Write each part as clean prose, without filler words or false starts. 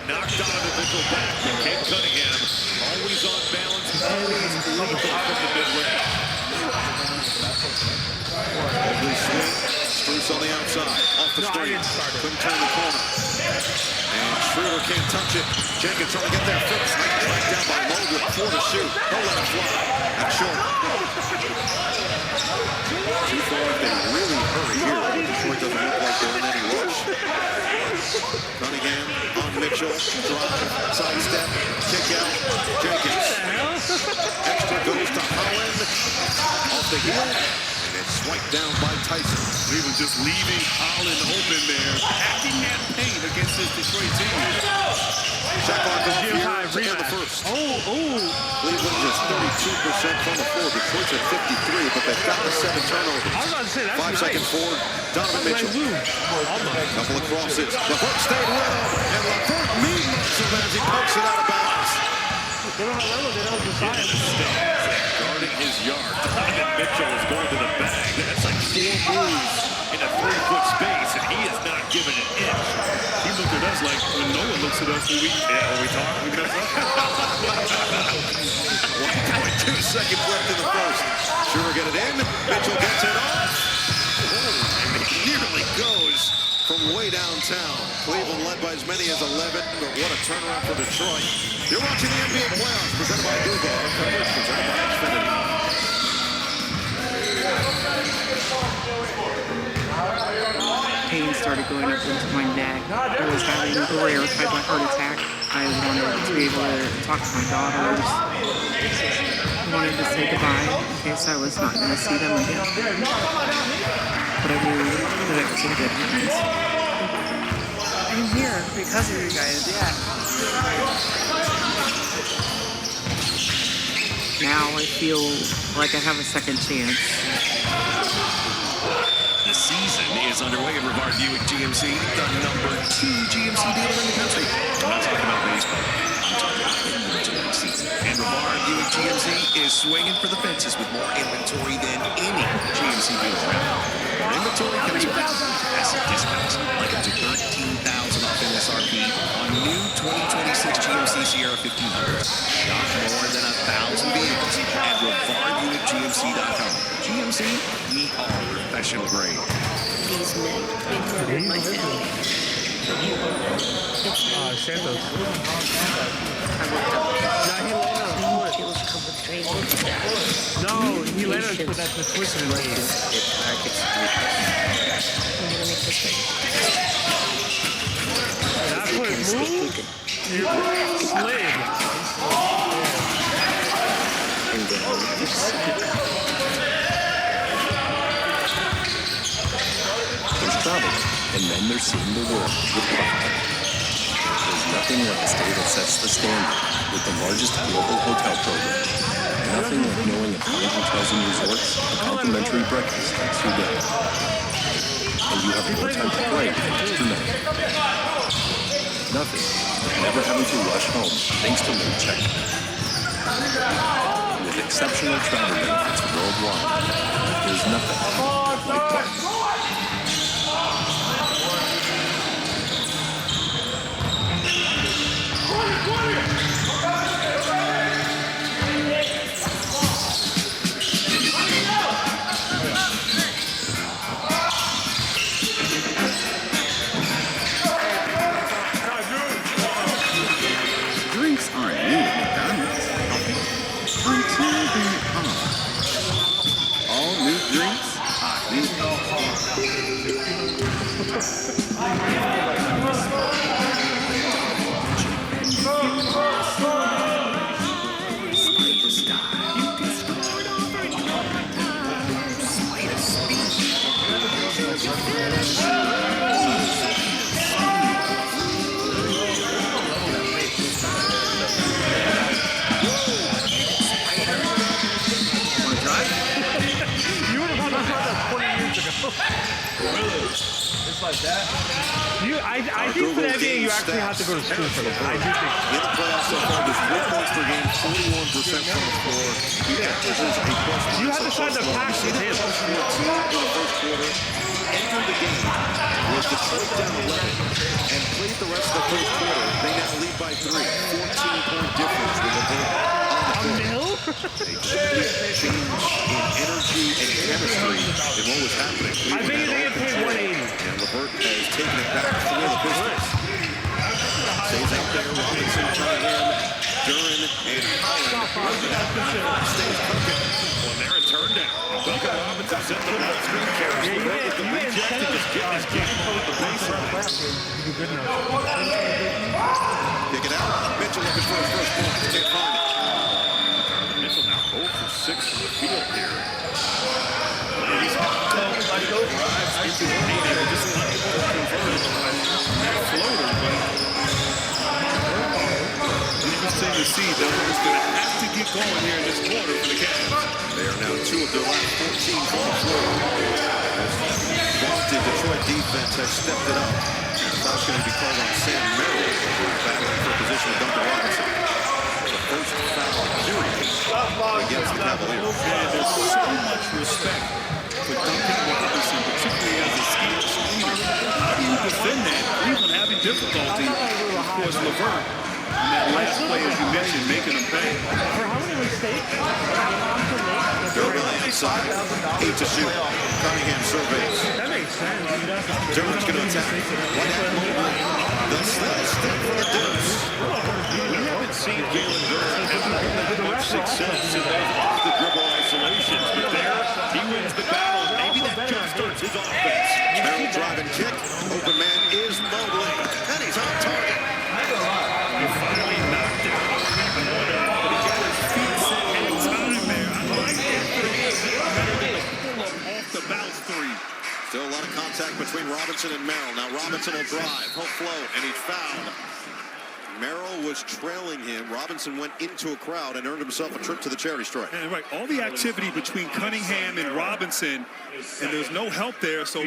knocked Donovan Mitchell back. Cade Cunningham, always on balance, always lethal from the mid-range. Ugly swing. Strus on the outside, off the screen. Couldn't turn the corner. And Schroeder can't touch it. Jenkins trying to get there first. Tracked down by Lowe with 4 to shoot. Don't let it fly. That's short. Too far if they really hurry here. Detroit doesn't look like they're in any rush. Cunningham on Mitchell. Drive, sidestep, kick out. Jenkins. Extra goes to Holland. Off the heel. And it's swiped down by Tyson. Cleveland just leaving Holland open there. Packing that paint against this Detroit team. Shot clock off here to end the first. Cleveland is 32% from the floor. Detroit's at 53, but they've got the 7 turnovers. 5 seconds forward. Donovan Mitchell. Couple of crosses. LeVert stayed with him, and LeVert meets him as he pokes it out of bounds. Guarding his yard. Donovan Mitchell is going to the bag. That's like 4 moves in a 3-foot space, and he is not giving an inch. He looked at us like when no one looks at us when we talk, we mess up. 1.2 seconds left in the first. Schroeder get it in. Mitchell gets it off. And he nearly goes from way downtown. Cleveland led by as many as 11, but what a turnaround for Detroit. You're watching the NBA playoffs presented by Google. Our coverage presented by Xfinity. Pain started going up into my neck. I was having a rare type of heart attack. I wanted to be able to talk to my daughters. I wanted to say goodbye in case I was not going to see them again. But I knew that it was in good hands. I'm here because of you guys. Yeah. Now I feel like I have a second chance. The season is underway at Brevard Buick GMC, the #2 GMC dealer in the country. I'm not talking about baseball. I'm talking about inventory season. And Brevard Buick GMC is swinging for the fences with more inventory than any GMC dealer around. Our inventory comes with massive discounts, like up to $13,000 off MSRP on new 2026 GMC Sierra 1500. Shop more than 1,000 vehicles at BrevardBuickGMC.com. GMC, we are professional grade. These men, they murdered my family. Santos. Kills come with training. No, he landed on the twist and raise. I'm gonna make this right. That's what it moved? You slid. There's travel, and then there's seeing the world with pride. There's nothing like a stay that sets the standard with the largest global hotel program. Nothing like knowing at Fine Hotels and Resorts, a complimentary breakfast makes your day. And you have more time to play than just tonight. Nothing like never having to rush home thanks to late check-in. With exceptional travel benefits worldwide, there's nothing like pride. Drinks aren't new at McDonald's. Until they are. All new drinks are new. Spider style. You can start over your Spider speed. It's like that. I think for the NBA, you actually have to go to school for that. I do think. In the playoffs so far, there's 3 points per game, 41% from the floor. He averages a plus. You have to sign the pack with him. In the first quarter, entered the game with Detroit down 11 and played the rest of the first quarter. They now lead three. 14-point difference with LeVert on the court. A complete change in energy and chemistry in what was happening. I think they get paid 180. And LeVert has taken it back for the Pistons. Stays out there. Robinson, Cunningham, Duran, and Holland. Stays cooking. Well, they're a turn down. Duncan Robinson set the ball screen, carries LeVert with the reject and just getting his game over the baseline. Kick it out. Mitchell looking for his first point. Can't find it. Mitchell now 0 for 6 from the field here. And he's drives into the paint area, just unable to convert that floater. But interesting to see that it's going to have to get going here in this quarter for the Cavs. They are now 2 of their last 14 from the floor. Vaunted Detroit defense has stepped it up. Foul's going to be called on Sam Merrill, who's battling for position of Duncan Robinson. The first foul period against the Cavaliers. And there's so much respect for Duncan Robinson, particularly as a skilled screener. How do you defend that? Cleveland having difficulty. Of course, LeVert, in that last play, as you mentioned, making them pay. For how many mistakes? They're really inside. 8 to shoot. Cunningham surveys. That makes sense. Duran's going to attack. White out mobile. The step for the deuce. We haven't seen Jalen Duran have much success in those off-the-dribble isolations, but there, he wins the battle. Maybe that jump-starts his offense. Merrill driving kick. Open man is Mobley. And he's on target. He finally knocked it. But he got his feet set in time there. I like that. Better than the pull-up off-the-bounce three. Still a lot of contact between Robinson and Merrill. Now Robinson will drive. He'll float, and he's fouled. Merrill was trailing him. Robinson went into a crowd and earned himself a trip to the charity stripe. And right, all the activity between Cunningham and Robinson, and there's no help there. So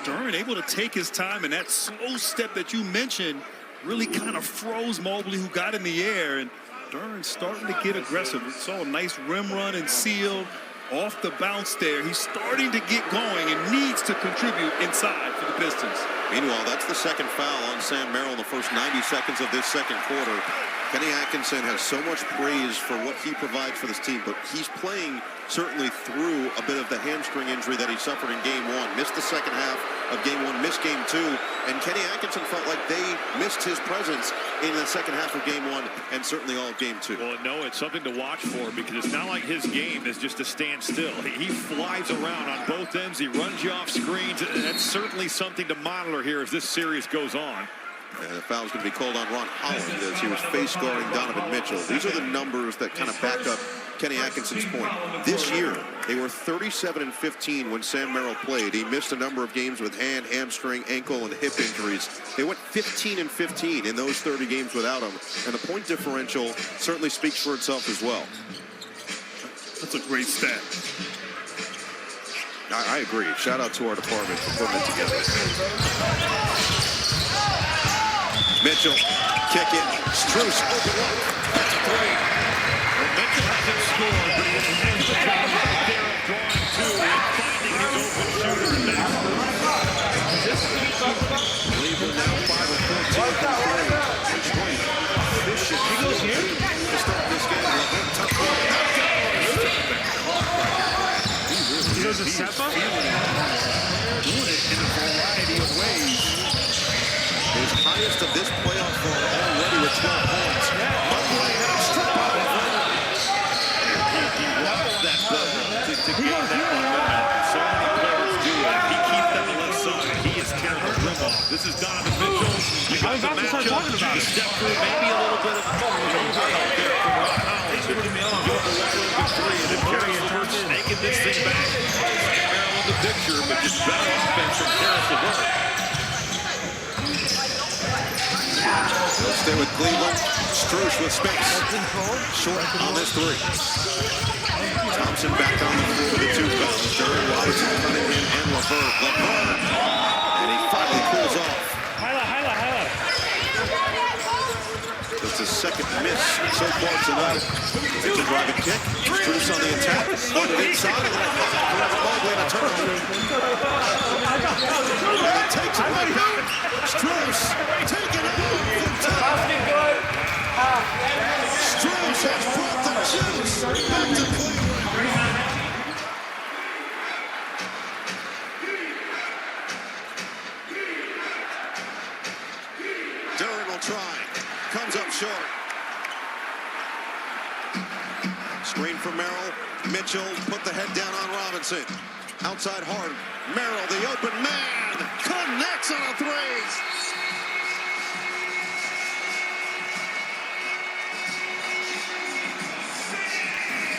Duran able to take his time, and that slow step that you mentioned really kind of froze Mobley, who got in the air. And Duran starting to get aggressive. We saw a nice rim run and seal off the bounce there. He's starting to get going and needs to contribute inside for the Pistons. Meanwhile, that's the second foul on Sam Merrill in the first 90 seconds of this second quarter. Kenny Atkinson has so much praise for what he provides for this team, but he's playing certainly through a bit of the hamstring injury that he suffered in Game 1. Missed the second half of Game 1, missed Game 2, and Kenny Atkinson felt like they missed his presence in the second half of Game 1 and certainly all of Game 2. Well, no, it's something to watch for because it's not like his game is just to stand still. He flies around on both ends. He runs you off screens. That's certainly something to monitor here as this series goes on. And the foul is going to be called on Ron Holland as he was face guarding Donovan Mitchell. These are the numbers that kind of back up Kenny Atkinson's point. This year, they were 37-15 when Sam Merrill played. He missed a number of games with hand, hamstring, ankle, and hip injuries. They went 15-15 in those 30 games without him. And the point differential certainly speaks for itself as well. That's a great stat. I agree. Shout out to our department for putting it together. Mitchell, kick it. Strus, open up. That's a three. Well, Mitchell hasn't scored, but he has an extra job right there of drawing two and finding his open shooter. Cleveland now 5 of 14 from three. Detroit efficient. He goes here to start this game. Tough one. He goes to step up? Doing it in a variety of ways. His highest of this playoff run already with 12 points. Mobley had a strip out of He loves that ball to get that momentum. So many players do it. He keeps that left side. He is tearing the rim off. This is Donovan Mitchell. You got the matchup. You step through maybe a little bit of overhelp there from Ron Holland. Give him a wide open three. And then Karis LeVert snaking this thing back. Sam Merrill in the picture, but just better offense from Karis LeVert. They'll stay with Cleveland. Strus with space. Short on this three. Thompson back on the floor with the 2 fouls. Duran, Robinson, Cunningham, and LeVert. And he finally cools off. Highlight. That's his second miss so far tonight. It's a driving kick. Strus on the attack. Flooded inside. And then Mobley in a turnover. And he takes it right back. Strus taking it out. comes up short. Screen for Merrill. Mitchell put the head down on Robinson. Outside hard. Merrill, the open man, connects on a three.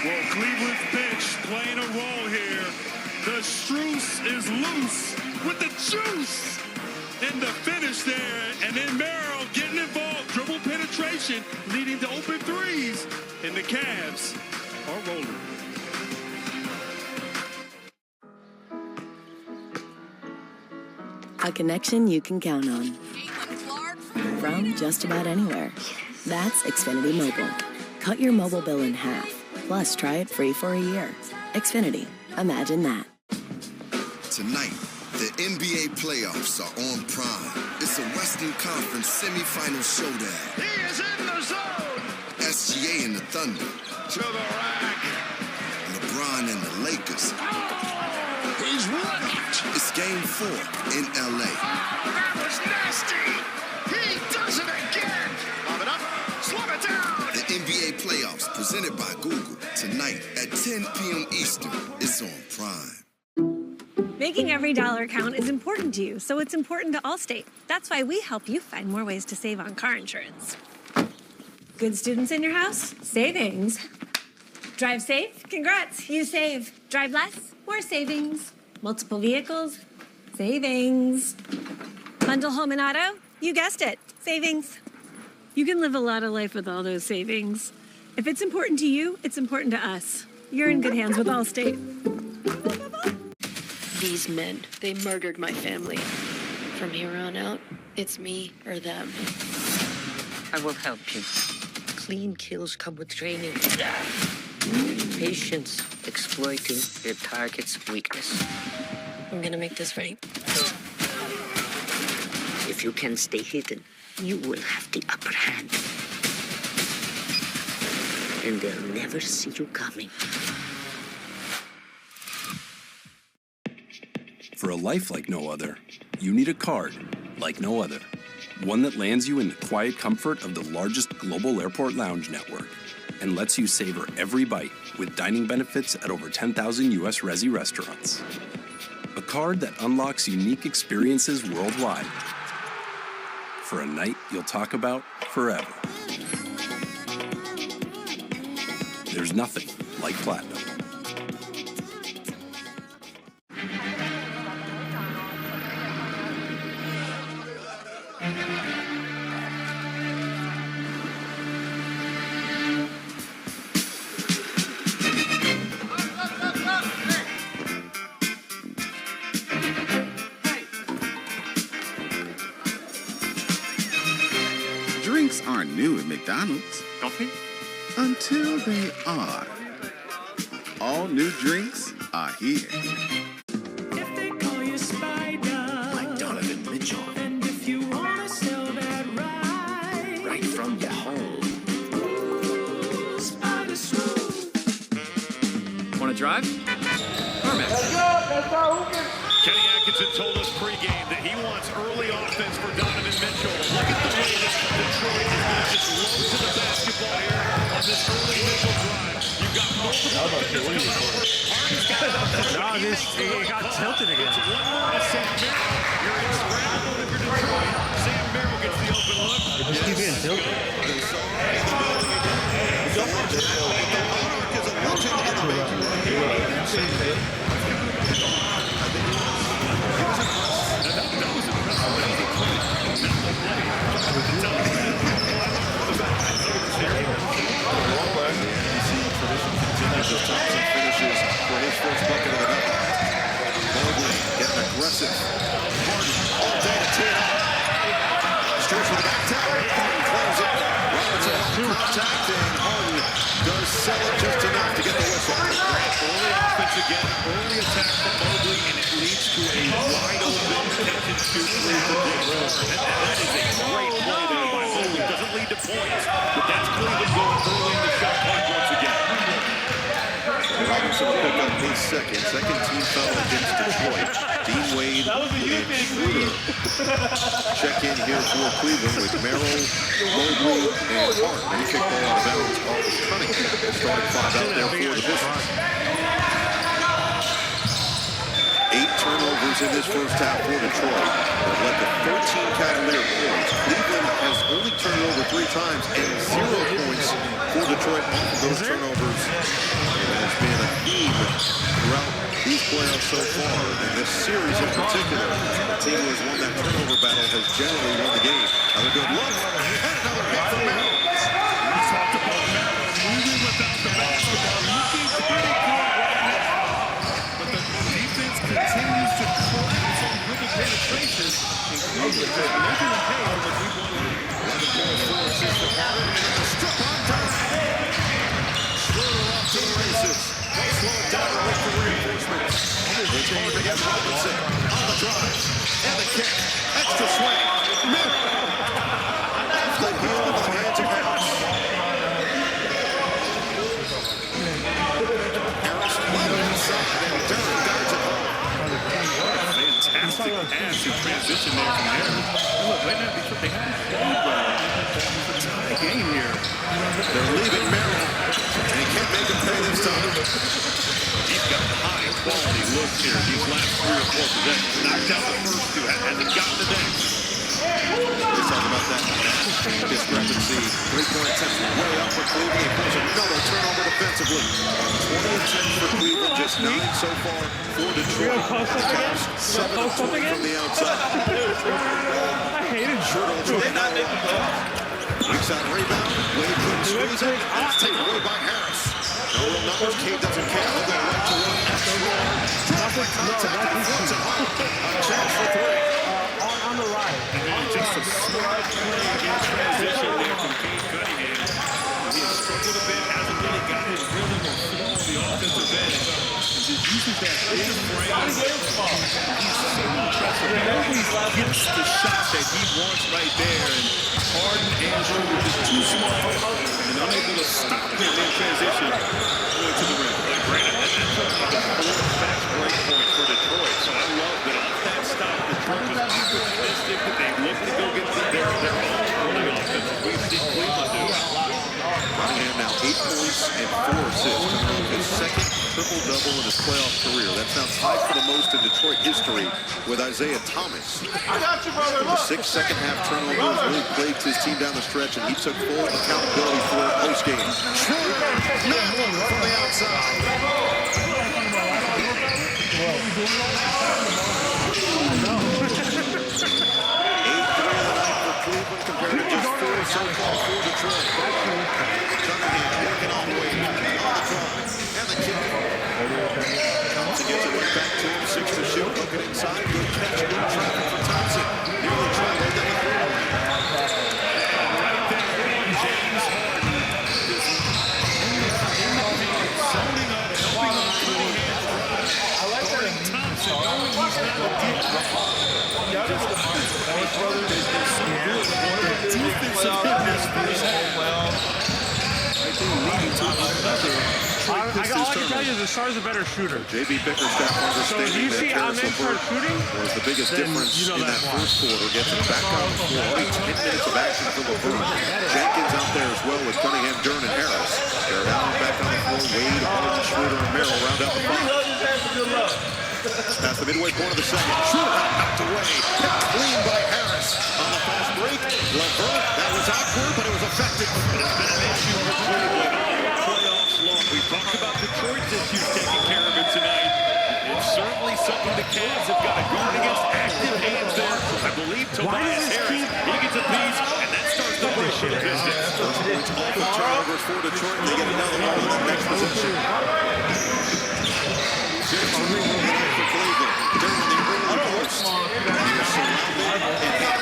Well, Cleveland's bench playing a role here. The Struce is loose with the juice in the finish there. And then Merrill getting involved. Dribble penetration leading to open threes. And the Cavs are rolling. A connection you can count on. From just about anywhere. That's Xfinity Mobile. Cut your mobile bill in half. Plus, try it free for a year. Xfinity. Imagine that. Tonight, the NBA playoffs are on Prime. It's a Western Conference semifinal showdown. He is in the zone. SGA and the Thunder. To the rack. LeBron and the Lakers. He's wrecked. It's Game 4 in LA. That was nasty. He does it again. Lob it up. Slow it down. The NBA playoffs presented by Google. Tonight at 10 p.m. Eastern. It's on Prime. Making every dollar count is important to you, so it's important to Allstate. That's why we help you find more ways to save on car insurance. Good students in your house? Savings. Drive safe? Congrats, you save. Drive less? More savings. Multiple vehicles? Savings. Bundle home and auto? You guessed it, savings. You can live a lot of life with all those savings. If it's important to you, it's important to us. You're in good hands with Allstate. These men, they murdered my family. From here on out, it's me or them. I will help you. Clean kills come with training. Patience, exploiting your target's weakness. I'm gonna make this right. If you can stay hidden, you will have the upper hand. And they'll never see you coming. For a life like no other, you need a card like no other. One that lands you in the quiet comfort of the largest global airport lounge network and lets you savor every bite with dining benefits at over 10,000 U.S. Resi restaurants. A card that unlocks unique experiences worldwide for a night you'll talk about forever. There's nothing like Platinum. Drinks aren't new at McDonald's. Coffee? Until they are. All new drinks are here. If they call you Spider, Like Donovan Mitchell, and if you wanna sell that ride, right from your home. Spider Swoop. Want to drive? Let's go. Kenny Atkinson told us pregame that he wants early offense for Donovan Mitchell. Look at the way that Detroit is going to just load to the basketball here on this early Mitchell drive. You've got multiple defenders coming over. Harden's got it up there. No, it got tilted again. It's one more to Sam Merrill. You're in scramble mode if you're Detroit. Sam Merrill gets the open look. It just keeps getting tilted. Thompson finishes for his first bucket of the night. Mobley getting aggressive. Harden all day to tee it up. Stretch with the back tap. Harden close it. Robinson contacting. Harden does sell it just enough to get the whistle. Early offense again, early attack from Mobley, and it leads to a wide open catch and shoot three for James Harden. That is a great play there by Mobley. Doesn't lead to points, but that's Cleveland going early in the shot clock once again. Robinson will pick up his second team foul against Detroit. Dean Wade and Schroeder check in here for Cleveland with Merrill, Mobley, Hart. He kicked ball out of bounds off of Cunningham. The starting five out there for the Pistons. 8 turnovers in this first half for Detroit. That led to 13 Cavalier points. Cleveland has only turned over 3 times and 0 points for Detroit off of those turnovers. It has been a theme throughout these playoffs so far. In this series in particular, the team who has won that turnover battle has generally won the game. Another good look. And another hit from Merrill. We talked about Merrill moving without the basketball. Looking pretty good right now. But the defense continues to collapse on dribble penetration. And Cleveland just making them pay for the 3-point lead. 4 assists for Hart. Strip on down. Schroeder off to the races. They'll slow it down and look for reinforcements. It's hard to get Robinson on the drive. And the kick. Extra swing. Merrill. Off the heel of the hands of Harris. Harris level inside. And Derek guards it home. Fantastic pass to transition there from Harris. Look, right now they haven't played well. It's a tie game here. They're leaving Merrill. And he can't make him pay this time. He's got high quality looks here these last 3 or 4 possessions. Knocked out the first 2, hasn't gotten the next. Let's talk about that discrepancy. 3-point attempts way up for Cleveland. He pulls another turnover defensively. 20 attempts for Cleveland, just 9 so far for Detroit. Cavs 7 of 20 from the outside. I hated Jordan. Weak side rebound. Wade couldn't squeeze it. And it's taken away by Harris. No real numbers. Cade doesn't care. They'll go right to one. Drop the contact and flips it home. A chance for 3. On the right. And then just a smart play in transition there from Cade Cunningham. He has struggled a bit, hasn't really got his rhythm or flow on the offensive end. And just uses that big frame. He's so impressive. He always gets the shot that he wants right there. And Harden and Schroeder just too smart and unable to stop him in transition going to the rim. Granted, that's like a 4 fast break point for Detroit. So I love that off that stop, Detroit was opportunistic, but they look to go get their own early offense, as we've seen Cleveland do. Cunningham now 8 points and 4 assists. His second triple-double in his playoff career. That's now tied for the most in Detroit history with Isaiah Thomas. I got you, brother. The 6 second-half turnovers really plagued his team down the stretch, and he took full accountability for it post-game. Schroeder, Merrill from the outside. 8-3 compared to just 4 so far for Detroit. Cunningham working on Wade. On the drive. And the kick. Thompson gets it right back to him. 6 to shoot. Look it inside. Good catch. Good traffic for Thompson. Nearly traveled down the floor. Right there, James Harden is in the paint, zoning up, helping on Cunningham. Guarding Thompson, knowing he's not a deep threat. Just the defensive fitness for his I think leading to another. I can tell you, the Stars a better shooter. J.B. Bickerstaff understanding so you that see Terrence start shooting, was the biggest difference you know in that first quarter. Gets him back on the floor. Only 10 minutes of action for LeBron. Jenkins out there as well with Cunningham, Dern, and Harris. Jared Allen back on the floor. Wade, Harden, Schroeder, and Merrill round out the five. Past the midway point of the second. Schroeder knocked away. Kept clean by Harris on the fast break. LeBron, that was awkward, but it was effective. It's been an issue for Cleveland all playoffs long. We talked about Detroit's issues taking care of it tonight. It's certainly something the Cavs have got to guard against active hands there. I believe Tobias Harris, he gets a piece, and that starts the push for the Pistons. First points off of turnovers for Detroit. They get another one on the next possession. Here's the rebound for Cleveland. During the early post. He was surrounded and hit.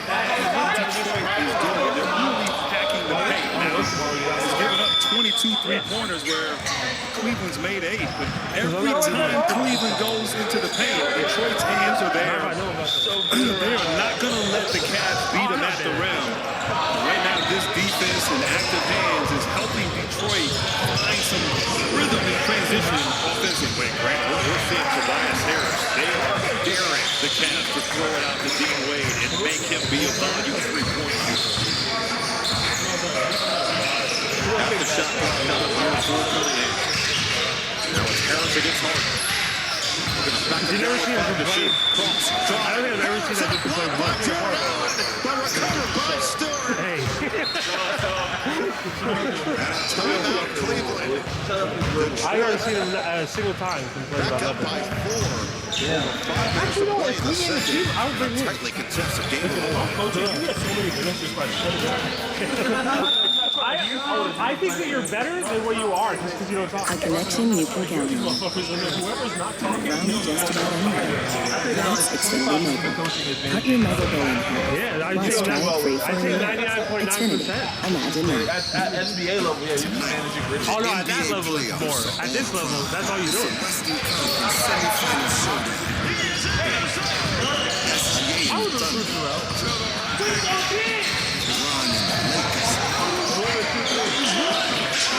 Detroit is doing. They're really packing the paint. Now, he's given up 22 three-pointers where Cleveland's made 8. But every time Cleveland goes into the paint, Detroit's hands are there. So they are not going to let the Cavs beat them at the rim. Right now, this defense and active hands is helping Detroit find some rhythm in transition offensively. Grant, we're seeing Tobias Harris. They are daring the Cavs to throw it out to Dean Wade and make him be a value 3-point shooter. Ford coming in. Now it's Harris against Harden. You never seen him play. I don't think I've ever seen that dude play one. But recovered by Stewart. Hey. Timeout, Cleveland. I've never seen him a single time since playing Back up by 4. Yeah. Actually, no, if we get a team, I would bring him. Tightly contested game. I think that you're better than what you are just because you don't talk. A connection you can count on. From just about anywhere. That's Xfinity Mobile. Cut your mobile bill in half. Yeah, Plus try it free for a year. 99.9%. Xfinity. Imagine that. At SBA level, yeah, you manage it great. Oh no, at that level it's more. At this level, that's all you're doing. I was a crucial route.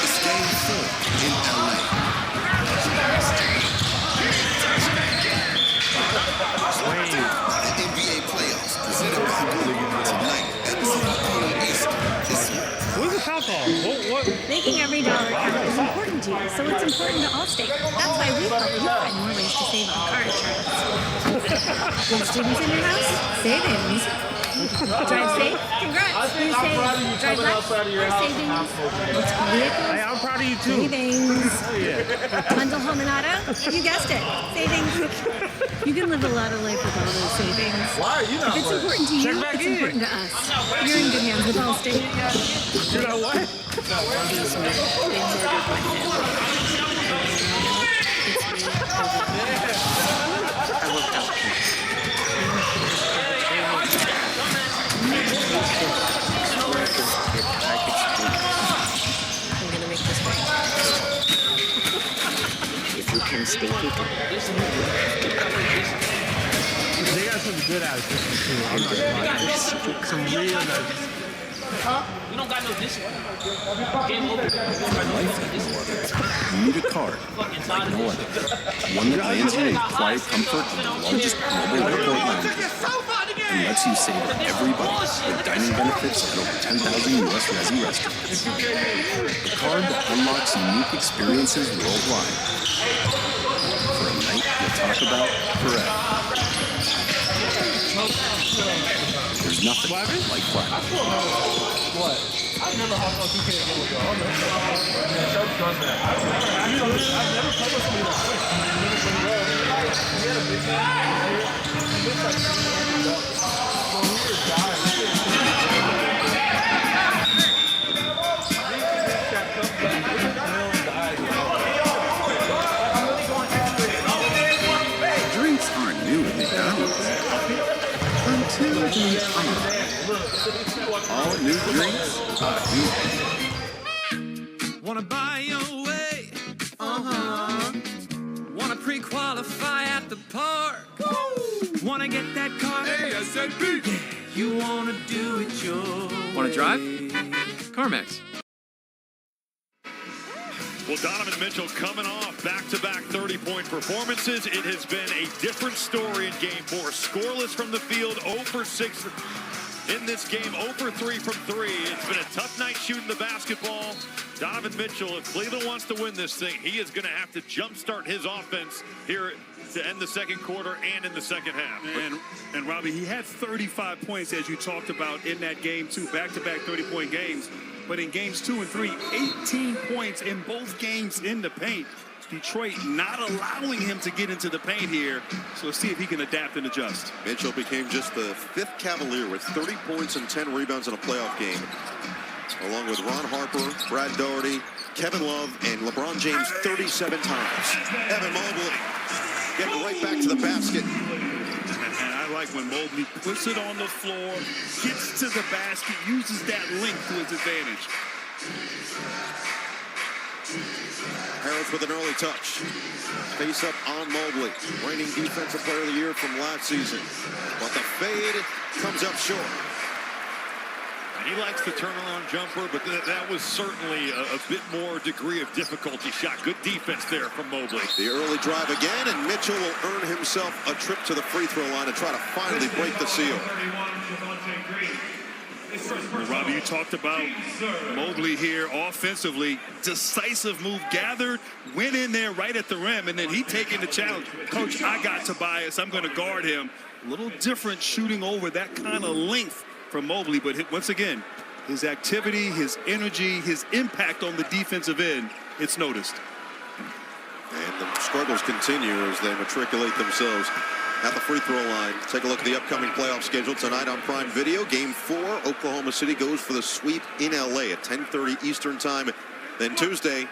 It's game 4 in LA. The NBA playoffs presented by Google tonight at 10 p.m. Eastern this week. Where's the foul call? What? Making every dollar count is important to you, so it's important to Allstate. That's why we help you find more ways to save on car insurance. Good students in your house? Savings. Drive safe? Congrats. You save. Drive left? Or savings. It's vehicles. Hey, I'm proud of you too. Savings. Oh yeah. Bundle home and auto? You guessed it. Savings. You can live a lot of life with all those savings. Why are you not If it's important to you, it's important to us. You're in good hands with Allstate. You know what? It's me. They murdered my family. I will help you. I'm gonna make this right. If you can stay hidden, They got some good attitudes too. I'm not gonna lie. Some real nice. You don't got no dishes. Life like no other. You need a card like no other. One that lands you in the quiet comfort of the largest global airport lounge and lets you savor every bite with dining benefits at over 10,000 U.S. Resi restaurants. The card that unlocks unique experiences worldwide. For a night you'll talk about forever. There's nothing like platinum. What? I never hopped on 2K again with y'all. Yeah, Chubb does that. I've never played with somebody that quick. He had a big game. He missed like 2 years. So he was dying. Drinks aren't new at McDonald's. Until they are. All new drinks are new. Wanna buy your way? Wanna pre-qualify at the park? Wanna get that car? ASAP! Yeah, you wanna do it your Want to drive? way. CarMax. Well, Donovan Mitchell coming off back-to-back 30-point performances. It has been a different story in Game 4. Scoreless from the field, 0 for 6 in this game, 0 for 3 from 3. It's been a tough night shooting the basketball. Donovan Mitchell, if Cleveland wants to win this thing, he is going to have to jumpstart his offense here to end the second quarter and in the second half. And Robbie, he had 35 points, as you talked about, in that game, too. Back-to-back 30-point games. But in games 2 and 3, 18 points in both games in the paint. Detroit not allowing him to get into the paint here. So let's see if he can adapt and adjust. Mitchell became just the 5th Cavalier with 30 points and 10 rebounds in a playoff game, along with Ron Harper, Brad Daugherty, Kevin Love, and LeBron James 37 times. Evan Mobley getting right back to the basket. And I like when Mobley puts it on the floor, gets to the basket, uses that length to his advantage. Harris with an early touch. Face up on Mobley. Reigning Defensive Player of the Year from last season. But the fade comes up short. And he likes the turnaround jumper, but that was certainly a bit more degree of difficulty shot. Good defense there from Mobley. The early drive again, and Mitchell will earn himself a trip to the free throw line to try to finally break the seal. Well, Robbie, you talked about Mobley here offensively. Decisive move, gathered, went in there right at the rim, and then he taking the challenge. Coach, I got Tobias. I'm going to guard him. A little different shooting over that kind of length from Mobley, but once again, his activity, his energy, his impact on the defensive end, it's noticed. And the struggles continue as they matriculate themselves at the free throw line. Take a look at the upcoming playoff schedule tonight on Prime Video. Game 4, Oklahoma City goes for the sweep in LA at 10:30 Eastern time. Then Tuesday,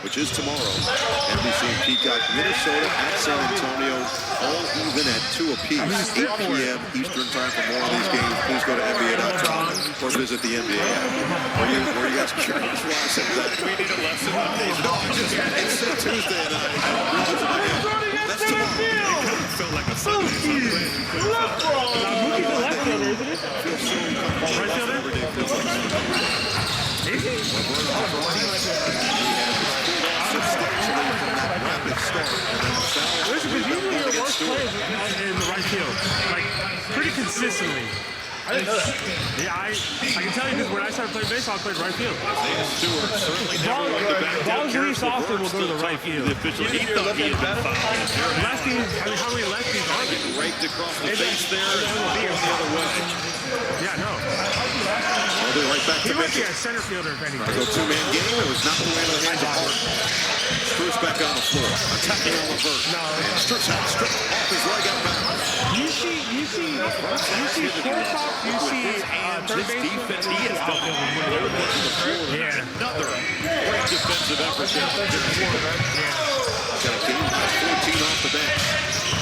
which is tomorrow, NBC and Peacock, Minnesota at San Antonio, all even at 2 apiece. 8 p.m. Eastern time for more of these games. Please go to NBA.com or visit the NBA app. Were you guys curious why I said that? We need a lesson on No, it said Tuesday and I realized in my head. That's tomorrow. It kind of felt like a Sunday. Left ball. Mookie's the left fielder, isn't it? Right fielder? Every day feels like Is he? substantially from that rapid start. And then the foul. Listen, because usually your worst players in the right field, like pretty consistently. I didn't know that. Yeah, I can tell you because when I started playing baseball, I played right field. Stewart certainly never won the back down. Balls released often will go to the right field. The official, he thought he had been fouled. Lefties, I mean, how many lefties are there? Raked across the face there and falls the other way. Yeah, no. I'll be right back He to might be Mitchell. a center fielder if anything. So two-man game. It was not the way in the hands of Hart. Strus back on the floor. Attacking on Levert. No. And Strus had stripped off his leg out of bounds. You see shortstop, you see third His baseman. defense, he has done it. Yeah. Another great defensive effort there. Got a game by 14 off the bench.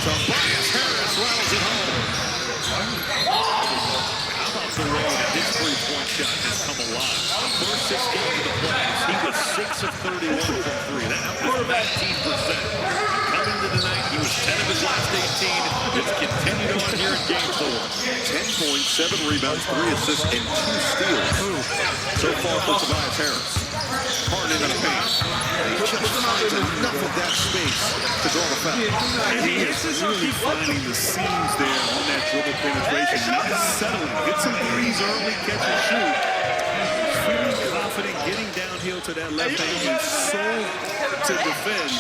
Tobias Harris rattles it home. How about the way that his three-point shot has come alive? The first 6 games of the playoffs, he was 6 of 31 from 3. That was 19%. Coming to tonight, he was 10 of his last 18. It's continued on here in Game 4. 10 points, 7 rebounds, 3 assists, and 2 steals. So far for Tobias Harris. Hard into the paint. He just finds enough of that space to draw the foul. And he hits this really finding the seams there on that dribble penetration. Not settling. Hit some threes early, catch and shoot. Feeling confident, getting downhill to that left hand. So hard to defend.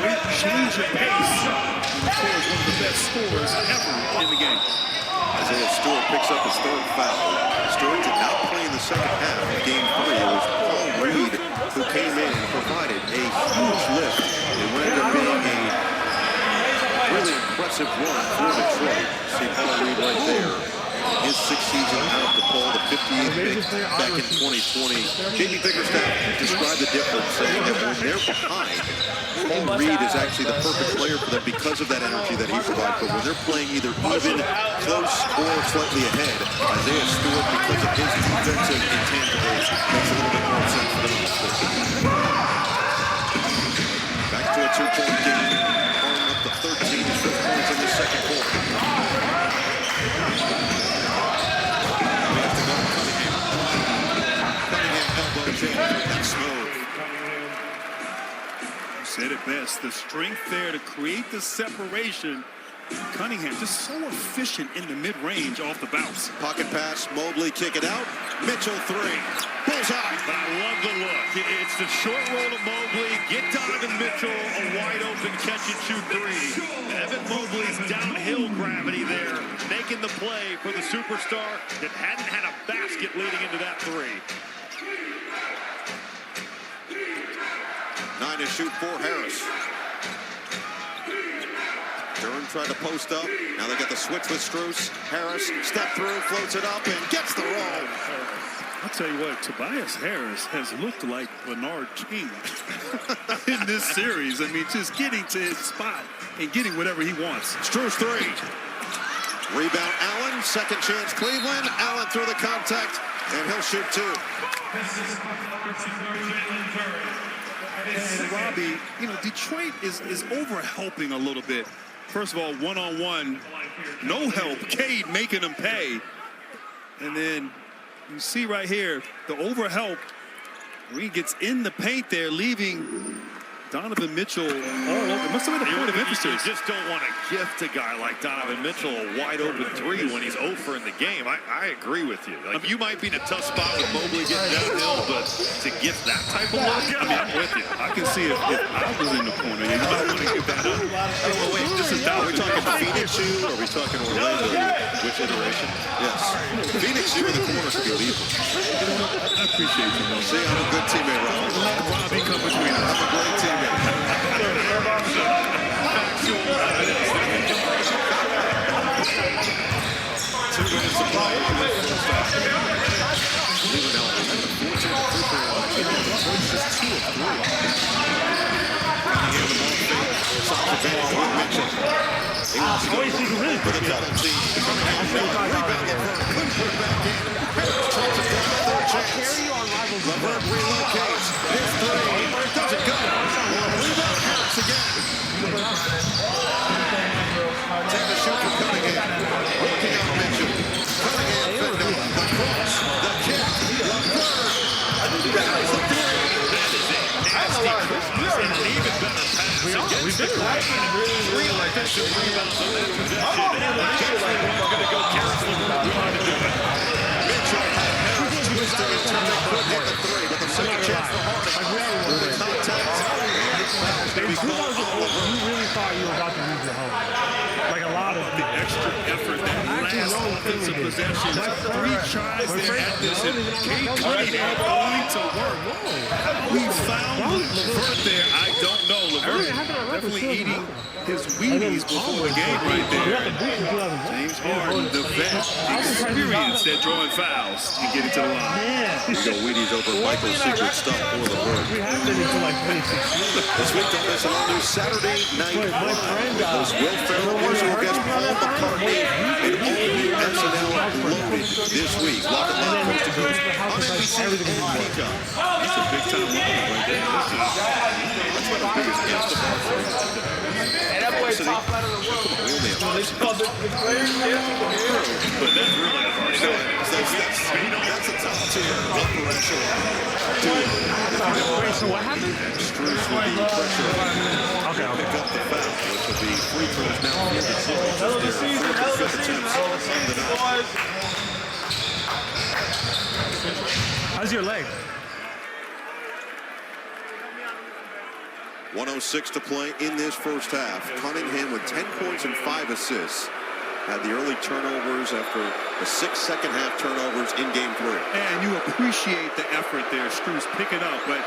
Great change of pace. And of course, one of the best scorers ever in the game. Isaiah Stewart picks up his 3rd foul. Stewart did not play in the second half of Game 3. It was Paul Reed who came in and provided a huge lift. It ended up being a really impressive run for Detroit. See Paul Reed right there. His 6th season out of DePaul, the 58th pick back in 2020. J.B. Bickerstaff described the difference, saying that when they're behind, Paul Reed is actually the perfect player for them because of that energy that he provides. But when they're playing either even, close, or slightly ahead, Isaiah Stewart, because of his defensive intangibles, makes a little bit more sense for them on the floor. Back to a 2-point game. Harden up to 13, 5 points in the second quarter. That's smooth. You said it best. The strength there to create the separation. Cunningham just so efficient in the mid-range off the bounce. Pocket pass, Mobley kick it out. Mitchell 3. Bullseye. But I love the look. It's the short roll to Mobley. Get Donovan Mitchell a wide open catch and shoot 3. Evan Mobley's downhill gravity there, making the play for the superstar that hadn't had a basket leading into that 3. 9 to shoot for Harris. Durham tried to post up. Now they got the switch with Strus. Harris step through, floats it up, and gets the roll. I'll tell you what, Tobias Harris has looked like Bernard King in this series. I mean, just getting to his spot and getting whatever he wants. Strus 3. Rebound Allen. Second chance Cleveland. Allen through the contact, and he'll shoot 2. And Robbie, you know, Detroit is over-helping a little bit. First of all, one-on-one, no help. Cade making him pay. And then you see right here, the over-help. Reed gets in the paint there, leaving Donovan Mitchell all over. It must have been a point of emphasis. You just don't want to gift a guy like Donovan Mitchell a wide open three when he's over in the game. I agree with you. Like, you might be in a tough spot with Mobley getting downhill, but to gift that type of look, I mean, I'm with you. I can see if I was in the corner, you might want to give that up. Oh, wait, this is Are we talking Phoenix U or are we talking Orlando U? Which iteration? Yes. Phoenix U in the corner could be lethal. I appreciate you, man. See, I'm a good teammate, Rob. Let Robbie come between us. I'm a great teammate. 2 minutes to play. Cleveland now has a 14 free throw line. It's just 2 of 3. He had the ball fake. Soft advantage with Mitchell. He wants to go for the double team. Rebound LeVert. Couldn't put it back in. Tries it down. Third chance. LeVert relocates. His 3. Doesn't go. Rebound Harris again. Take the shot from Cunningham. Working out Mitchell. Cunningham fending. The cross. The kick. LeVert. There's the 3. That is a nasty cross and an even better pass against the grain. 3 offensive rebounds on that possession, and Jeffrey going to go careful trying to do it. Mitchell had Harris twisting and turning, couldn't hit the 3, but the second chance for Harden. With the contact. You really thought you were about to lose your home. Like a lot of the extra effort, that last offensive possession, 3 tries there at this, and Cade Cunningham going to work. How he found LeVert there, I don't know. LeVert definitely eating his Wheaties before the game right there. James Harden, the vet, experienced at drawing fouls and getting to the line. We go Wheaties over Michael's secret stuff for LeVert. We have been until like 26. This week, don't miss an all-new Saturday Night Live. Host Will Ferrell, musical guest Paul McCartney, and all-new SNL Loaded this week. Live and live coast to coast on NBC and Peacock. That's a big-time moment right there. That's one of the biggest guests of our first. And that boy's top out of the world. We only have varsity. But that's really a varsity. That's a top tier upper echelon. Wait, so what happened? Struz will be pressure. Okay. Pick up the foul, which will be free throws now for the Celtics. Hell of a season, hell of a season. Boys. How's your leg? 1:06 to play in this first half. Cunningham with 10 points and 5 assists. Had the early turnovers after the 6 second-half turnovers in Game 3. And you appreciate the effort there, Struz, pick it up. But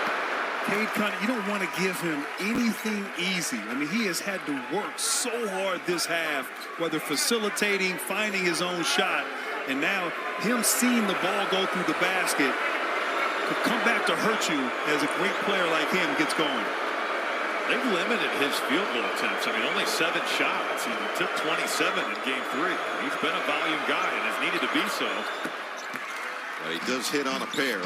Cade Cunningham, you don't want to give him anything easy. I mean, he has had to work so hard this half, whether facilitating, finding his own shot, and now him seeing the ball go through the basket could come back to hurt you as a great player like him gets going. They've limited his field goal attempts. I mean, only 7 shots. He took 27 in Game 3. He's been a volume guy and has needed to be so. He does hit on a pair.